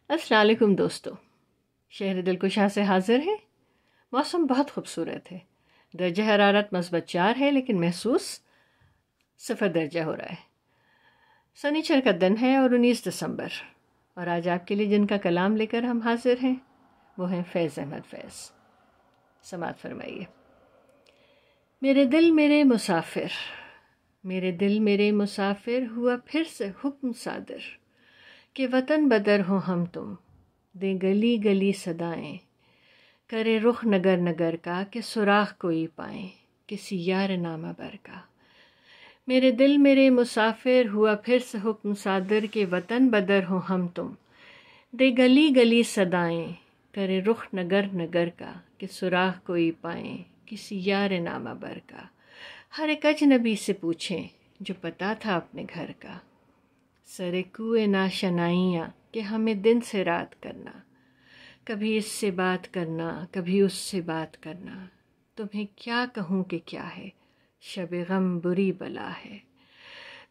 السلام علیکم دوستو، شہر دلکشاں سے حاضر ہے۔ موسم بہت خوبصورت ہے، درجہ حرارت -4 ہے لیکن محسوس 0 درجہ ہو رہا ہے۔ سنیچر کا دن ہے اور 19 دسمبر، اور آج آپ کے لیے جن کا کلام لے کر ہم حاضر ہیں وہ ہیں فیض احمد فیض۔ سماعت فرمائیے۔ میرے دل میرے مسافر، میرے دل میرے مسافر، ہوا پھر سے حکم صادر کہ وطن بدر ہو ہم تم، دیں گلی گلی صدائیں، کرے رخ نگر نگر کا کہ سراغ کوئی پائیں، کسی یار نامہ بر کا۔ میرے دل میرے مسافر، ہوا پھر سے حکم صادر کہ وطن بدر ہو ہم تم، دیں گلی گلی صدائیں، کرے رخ نگر نگر کا کہ سراغ کوئی پائیں، کسی یار نامہ بر کا۔ ہر ایک اجنبی سے پوچھیں جو پتہ تھا اپنے گھر کا، سرے کوئے ناشنائیاں کہ ہمیں دن سے رات کرنا، کبھی اس سے بات کرنا کبھی اس سے بات کرنا۔ تمہیں کیا کہوں کہ کیا ہے، شب غم بری بلا ہے۔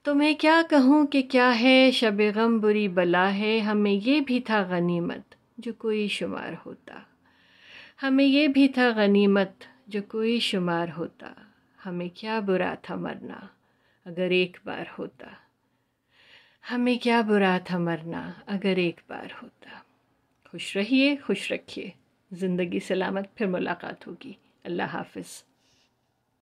تمہیں کیا کہوں کہ کیا ہے، شب غم بری بلا ہے۔ ہمیں یہ بھی تھا غنیمت جو کوئی شمار ہوتا، ہمیں یہ بھی تھا غنیمت جو کوئی شمار ہوتا۔ ہمیں کیا برا تھا مرنا اگر ایک بار ہوتا، ہمیں کیا برا تھا مرنا اگر ایک بار ہوتا۔ خوش رہیے، خوش رکھیے، زندگی سلامت، پھر ملاقات ہوگی۔ اللہ حافظ۔